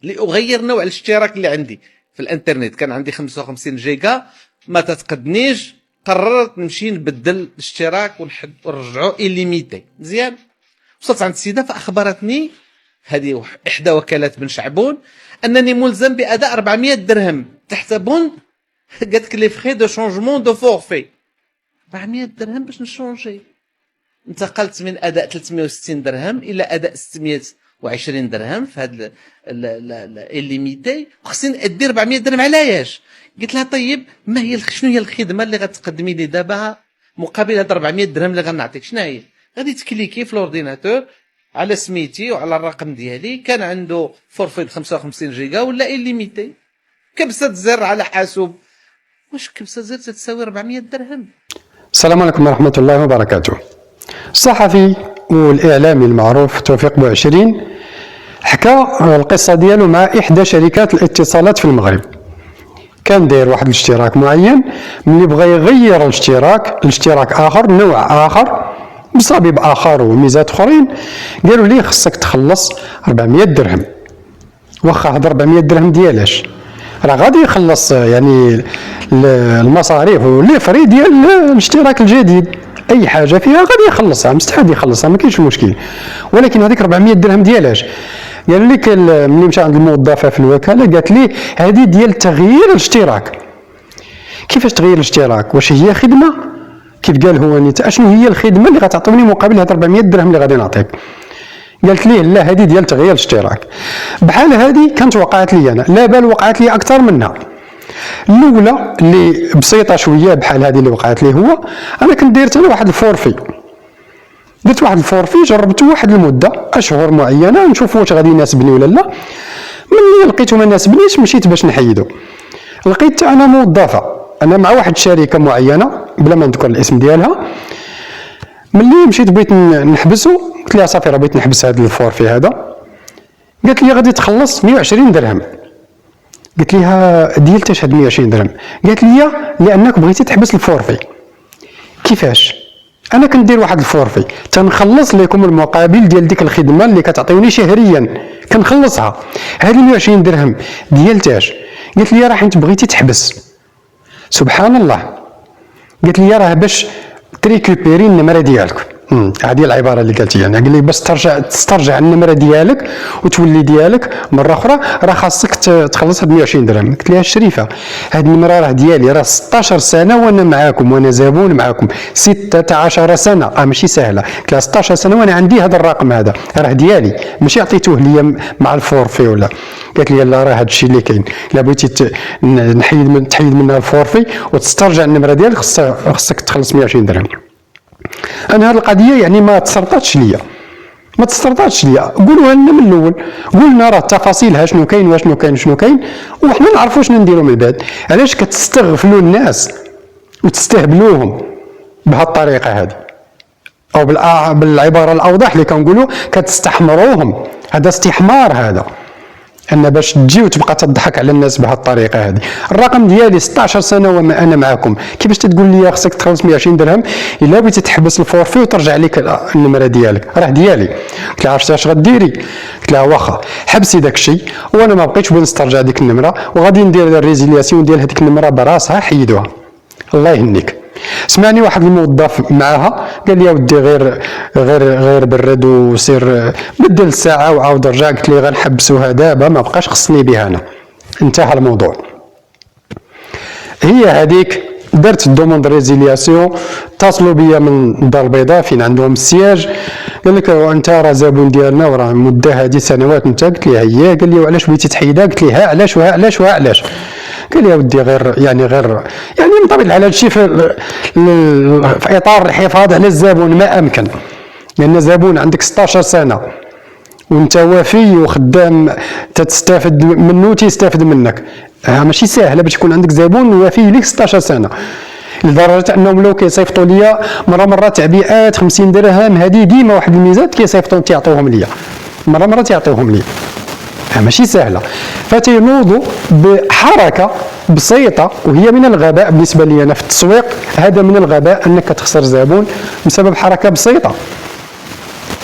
لأغير نوع الاشتراك اللي عندي في الانترنت. كان عندي 55 جيجا ما تتقدنيش، قررت نمشي نبدل الاشتراك ونرجعو إليميتي. مزيان، وصلت عند السيدة فأخبرتني هذه إحدى وكالات بن شعبون أنني ملزم بأداء 400 درهم تحت بند، قالت لي فخي دو شونجمون دو فورفي. 400 درهم باش نشونجي. انتقلت من أداء 360 درهم إلى أداء 620 درهم في هذا الليميتي، وخصني أدي 400 درهم. علاش؟ قلت لها طيب ما هي شنو هي الخدمة اللي غتقدمي لي دابا مقابل هاد 400 درهم اللي غنعطيك؟ شنو هي؟ غادي تكليكي في الاورديناتور على سميتي وعلى الرقم ديالي، كان عنده فورفي 55 جيجا ولا إليميتي، كبسة زر على حاسوب. واش كبسة زر تتساوي 400 درهم؟ السلام عليكم ورحمة الله وبركاته. الصحفي والإعلامي المعروف توفيق بوعشرين حكى القصة ديالو مع إحدى شركات الاتصالات في المغرب. كان داير واحد الاشتراك معين، ملي بغى يغير الاشتراك آخر، نوع آخر بصبيب آخر وميزات أخرين، قالوا ليه خصك تخلص 400 درهم. واخا هاد 400 درهم ديالاش؟ راه غادي يخلص يعني المصاريف واللي فري ديال الاشتراك الجديد، اي حاجه فيها غادي يخلصها، مستحيل يخلصها، ما كاينش مشكل. ولكن هذيك 400 درهم ديالاش؟ قال لك ملي مشى عند الموظفه في الوكاله قالت ليه هذه ديال تغيير الاشتراك. كيفاش تغيير الاشتراك؟ واش هي خدمه؟ كيف قال هو نيت اشنو هي الخدمه اللي غتعطوني مقابل هاد 400 درهم اللي غادي نعطيك؟ قالت ليه لا هذه ديال تغيير الاشتراك. بحال هذه كانت وقعت لي انا، لا بال وقعت لي اكثر منها. الاولى اللي بسيطه شويه بحال هذه اللي وقعت لي، هو انا كنت دايرت انا واحد الفورفي، درت واحد الفورفي جربته واحد المده اشهر معينه نشوف واش غادي يناسبني ولا لا. ملي لقيته ما ناسبنيش مشيت باش نحيدو. لقيت انا موظفه انا مع واحد الشركه معينه بلا ما نذكر الاسم ديالها. ملي مشيت بغيت نحبسو قلت لها صافي راه بغيت نحبس هذا الفورفي هذا، قالت لي غادي تخلص 120 درهم. قلت لها ديالتاش هاد 120 درهم؟ قالت لي لانك بغيتي تحبس الفورفي. كيفاش؟ انا كندير واحد الفورفي تنخلص لكم المقابل ديال ديك الخدمه اللي كتعطيوني شهريا، كنخلصها. هاد 120 درهم ديالتاش؟ قالت لي راه حيت بغيتي تحبس. سبحان الله. قالت لي راه باش تريكوبيري النمره ديالك. هذه العباره اللي قالت لي انا، قال لي باش تسترجع النمره ديالك وتولي ديالك مره اخرى راه خاصك تخلص هاد 120 درهم. قلت لها الشريفه هاد النمره راه ديالي، راه 16 سنه وانا معاكم وانا زبون معاكم، 16 سنه ماشي سهله. قلت لها 16 سنه وانا عندي هذا الرقم هذا راه ديالي، ماشي عطيتوه ليا مع الفورفي ولا. قالت لي لا راه هذا الشيء اللي كاين، الا بغيتي تحيد منها الفورفي وتسترجع النمره ديالك خصك تخلص 120 درهم. انا هذه القضيه يعني ما تسرطاتش ليا، قولوها لنا من الاول، قلنا راه التفاصيلها شنو كاين وشنو كاين وحنا نعرفوا شنو نديروا من بعد. علاش كتستغفلوا الناس وتستهبلوهم بهالطريقه هذه؟ او بالعباره الاوضح اللي كنقولوا كتستحمروهم. هذا استحمار، هذا ان باش تجي وتبقى تضحك على الناس بهالطريقه هذه. الرقم ديالي 16 سنه وانا معكم، كيفاش تقول لي خصك تخلص 120 درهم الا بغيتي تحبس الفورفي وترجع لك النمره ديالك؟ راه ديالي. قلت لها عرفتي اش غديري؟ قلت لها واخا حبسي داك الشيء وانا ما بقيتش بغيت نسترجع ديك النمره وغادي ندير الريزيلياسيون ديال هذيك النمره براسها، حيدوها. الله يهنيك. سمعني واحد الموظف معاها قال لي يا ودي غير برد وسير بدل الساعه وعاود رجع. قلت لي غنحبسوها دابا ما بقاش خصني بها انا. انتهى الموضوع. هي هذيك درت الدوموند ريزيلياسيون، اتصلوا بيا من الدار البيضاء فين عندهم السياج، قال لك انت راه زبون ديالنا وراه مده هذه سنوات انت. قلت لي هي. قال لي وعلاش بغيتي تحيدها؟ قلت لي ها علاش وها علاش وها علاش. قال لي يا ودي غير يعني من طبيعه الحال هادشي في اطار الحفاظ على الزبون ما امكن، لان زبون عندك 16 سنه وانت وفي وخدام تستافد منه تيستافد منك، ماشي ساهله باش يكون عندك زبون وفي ليك 16 سنه. لدرجه انهم لو كيصيفطوا ليا مره تعبئات 50 درهم، هذه ديما واحد الميزات كيصيفطوا تيعطوهم ليا مره تعطيوهم ليا، ماشي سهله. فتينوضوا بحركه بسيطه وهي من الغباء بالنسبه لي انا في التسويق. هذا من الغباء انك تخسر زبون بسبب حركه بسيطه.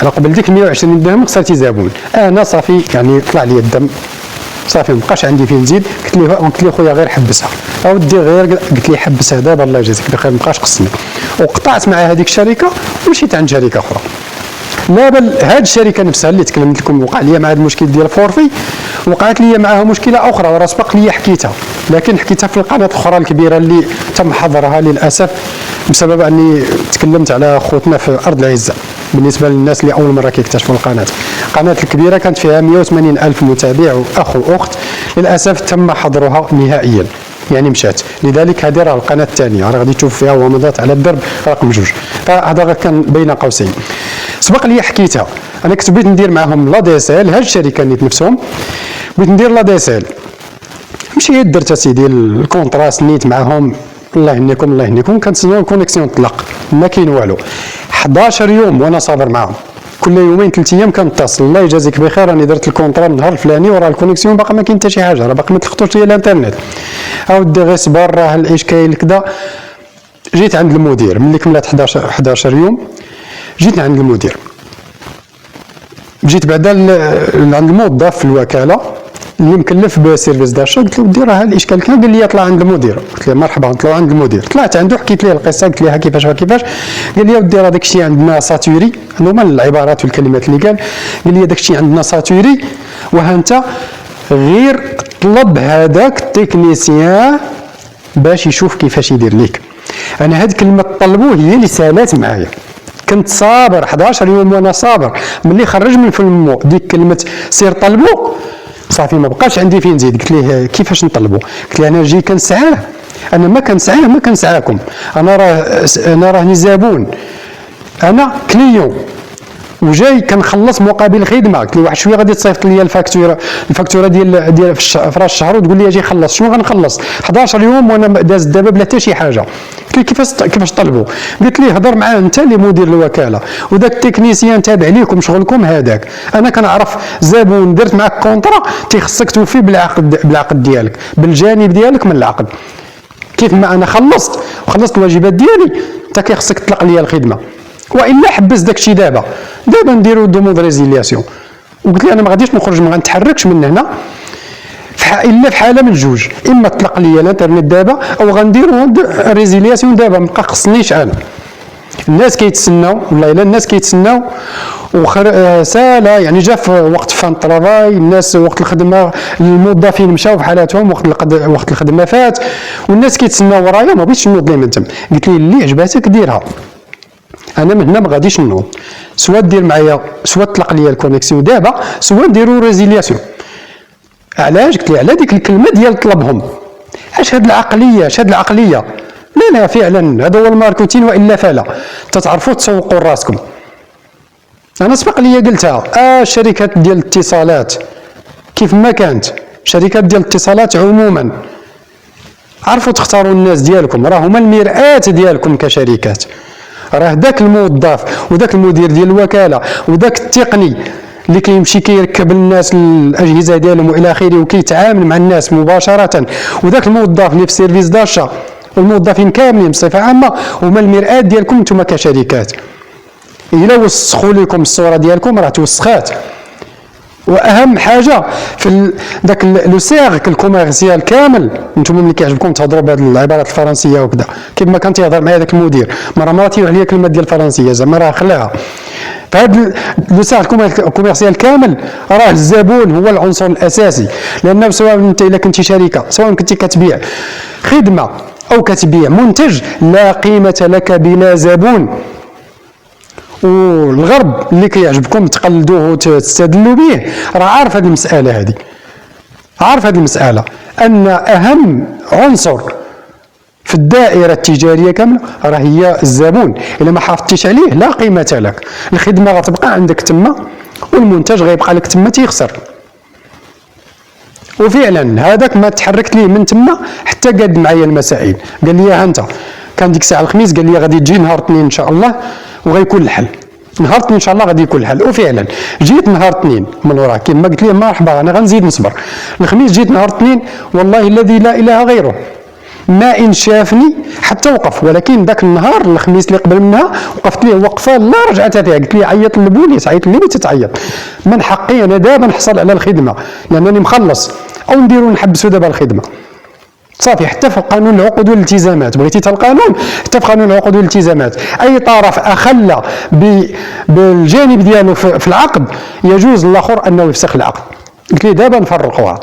على قبل ديك 120 درهم خسرتي زبون، انا صافي يعني طلع لي الدم صافي مابقاش عندي فين نزيد. قلت لي خويا غير حبسها اودي، غير قلت لي حبسها دابا الله يجازيك بخير مابقاش خصني، وقطعت مع هذيك الشركه ومشيت عند شركه اخرى. لا بل هذه الشركه نفسها اللي تكلمت لكم وقع لي مع هذا المشكل ديال فورفي، وقعت لي معها مشكله اخرى وراه سبق لي حكيتها، لكن حكيتها في القناه الاخرى الكبيره اللي تم حظرها للاسف بسبب اني تكلمت على خوتنا في ارض العزه. بالنسبه للناس اللي اول مره كيكتشفوا القناه الكبيره كانت فيها 180 الف متابع واخ واخت، للاسف تم حظرها نهائيا، يعني مشات. لذلك هذه راه القناه الثانيه راه غادي تشوف فيها ومضات على الدرب رقم 2. فهذا غير كان بين قوسين سبق لي حكيتها. انا كنت بغيت ندير معهم لا دي اس ال، هاد الشركه نيت نفسهم بغيت ندير لا دي اس ال، مشيت درت اسيدي الكونطرا سنيت معاهم، الله يهنيكم كنتسناو الكونيكسيون طلق ما كاين والو. 11 يوم وانا صابر معاهم، كل يومين 3 ايام كنتصل الله يجازيك بخير راني درت الكونطرا النهار الفلاني وراه الكونيكسيون باقي ما كاين حتى شي حاجه، راه باقي ما تلقطوش ليا الانترنت. اودي غير صبر راه الاشكال كذا. جيت عند المدير ملي كملات 11 يوم، جيت عند المدير، جيت بعدا عند الموظف في الوكاله اللي مكلف بسيرفيس داشا، قلت له ودي راه الاشكال كان، قال لي طلع عند المدير. قلت له مرحبا، نطلعوا عند المدير. طلعت عنده حكيت ليه القصه، قلت لها كيفاش قال لي ودي راه داك الشيء عندنا ساتوري، هما العبارات والكلمات اللي قال لي داك الشيء عندنا ساتوري، وها انت غير طلب هذاك التكنيسيان باش يشوف كيفاش يدير ليك. انا هاد كلمه طلبوه هي اللي سالات معايا، كنت صابر 11 يوم وانا صابر، ملي خرج من فمو ديك كلمه سير طلبو صافي ما بقاش عندي فين نزيد. قلت ليه كيفاش نطلبوا؟ قلت ليه انا نجي كنسعاه، انا ما كنسعاكم، انا راني زبون، انا كليون وجاي كنخلص مقابل خدمه. قلت له واحد شويه غادي تصيفط لي الفاكتوره ديال في راس الشهر وتقول لي اجي خلص. شنو غنخلص 11 يوم وانا داز دابا بلا حتى شي حاجه؟ قلت له كيفاش طلبوا؟ قلت لي هضر معاه انت اللي مدير الوكاله وداك التكنيسيان تابع ليكم شغلكم هذاك، انا كنعرف زبون درت معاك كونطرا تيخصك توفي بالعقد ديالك، بالجانب ديالك من العقد. كيف ما انا خلصت الواجبات ديالي انت كيخصك تطلق لي الخدمه، والا حبس داك الشيء دابا نديرو دوموند ريزيلياسيون. وقلت لي انا ما غاديش نخرج، ما غنتحركش من هنا الا في حاله من جوج، اما طلق لي الانترنت دابا او غنديرو ريزيلياسيون دابا، ما خصنيش انا. الناس كيتسناو والله الا الناس كيتسناو سالا، يعني جا في وقت فان طرافاي الناس وقت الخدمه الموظفين مشاو في حالاتهم، وقت الخدمه فات والناس كيتسناو ورايا، ما بغيتش نوض لي من تم. قلت لي اللي عجباتك ديرها، انا من هنا ما غاديش نوض، سواء دير معايا سواء تطلق لي الكونيكسيون دابا سواء نديرو ريزيلياسيون. علاش؟ قلت لي على ديك الكلمه ديال طلبهم. اش هاد العقليه لا فعلا هذا هو الماركتين، والا فلا تتعرفوا تسوقوا راسكم. انا سبق لي قلتها الشركات ديال الاتصالات كيف ما كانت شركات ديال الاتصالات عموما عرفوا تختاروا الناس ديالكم، راه هما المرآة ديالكم كشركات. راه داك الموظف وداك المدير ديال الوكاله وداك التقني اللي كيمشي كيركب الناس الاجهزه ديالهم والى اخره وكيتعامل مع الناس مباشره، وداك الموظف اللي في سيرفيس داشا والموظفين كاملين بصفه عامه هما المرآة ديالكم نتوما كشركات. الا وسخوا لكم الصوره ديالكم راه توسخات. واهم حاجه في داك لو سيركل كوميرسيال كامل، نتوما ملي كيعجبكم تهضروا بهذه العبارات الفرنسيه وكذا، كيف ما كان تيهضر معايا داك المدير مره تيروح ليا كلمه ديال الفرنسيه زعما راه خلاها. فهاد لو سيركل كوميرسيال كامل راه الزبون هو العنصر الاساسي، لانه سواء انت الا كنتي شركه سواء كنتي كتبيع خدمه او كتبيع منتج لا قيمه لك بلا زبون. والغرب اللي كيعجبكم تقلدوه وتستدلوا به راه عارف هذه المساله، عارف هذه المساله ان اهم عنصر في الدائره التجاريه كامله راه هي الزبون. الا ما حافظتيش عليه لا قيمه لك، الخدمه غتبقى عندك تما والمنتج غيبقى لك تما تيخسر. وفعلا هذاك ما تحركت ليه من تما حتى قاد معايا المسائل. قال لي ها انت كان ديك الساعه الخميس، قال لي غادي تجي نهار الاثنين ان شاء الله وغيكون الحل، نهار الاثنين ان شاء الله غادي يكون الحل. وفعلا جيت نهار الاثنين من وراه كما قلت ليه مرحبا انا غنزيد نصبر. الخميس جيت نهار الاثنين والله الذي لا اله غيره ما ان شافني حتى وقف، ولكن ذاك النهار الخميس اللي قبل منها وقفت ليه وقفه لا رجعت فيها. قلت ليه عيط للبوليس، عيط لي بغيتي تعيط، من حقي انا دابا نحصل على الخدمه لانني مخلص. او نديروا نحبسوا دابا الخدمه صافي. حتى في قانون العقود والالتزامات، بغيتي تا القانون حتى في قانون العقود والالتزامات اي طرف اخل بالجانب ديالو في العقد يجوز للاخر انه يفسخ العقد. قلت لي دابا نفرقوها.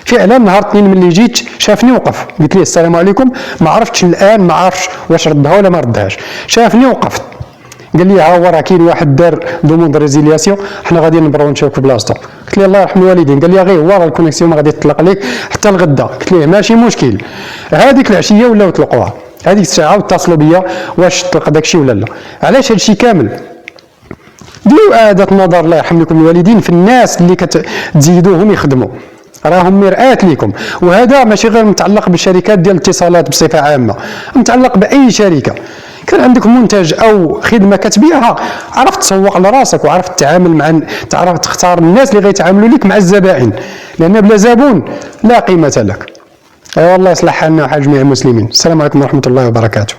فعلا نهار الاثنين ملي جيت شافني وقف، قلت لي السلام عليكم، ما عرفتش الان ما عرفتش واش ردها ولا ما ردهاش، شافني وقفت قال لي ها هو راه كاين واحد دار دوموند ريزيلياسيون حنا غادي نبرو نشوفوا بلاصتو. قلت له الله يرحم الوالدين، قال لي غير هو راه الكونيكسيون ما غادي تطلق لك حتى الغدا. قلت له ماشي مشكل. هذيك العشيه ولاو طلقوها، هذيك الساعه واتصلوا بيا واش طلق داكشي ولا لا. علاش هادشي كامل؟ ديروا اعاده نظر الله يرحم لكم الوالدين في الناس اللي كتزيدوهم يخدموا، راهم مرآة لكم. وهذا ماشي غير متعلق بالشركات ديال الاتصالات بصفه عامه، متعلق باي شركه. كان عندك منتج او خدمه كتبيعها، عرفت تسوق لراسك وعرفت تتعامل مع، تعرف تختار الناس اللي غيتعاملوا لك مع الزبائن، لان بلا زبون لا قيمه لك. والله يصلح حالنا وحال جميع المسلمين. السلام عليكم ورحمه الله وبركاته.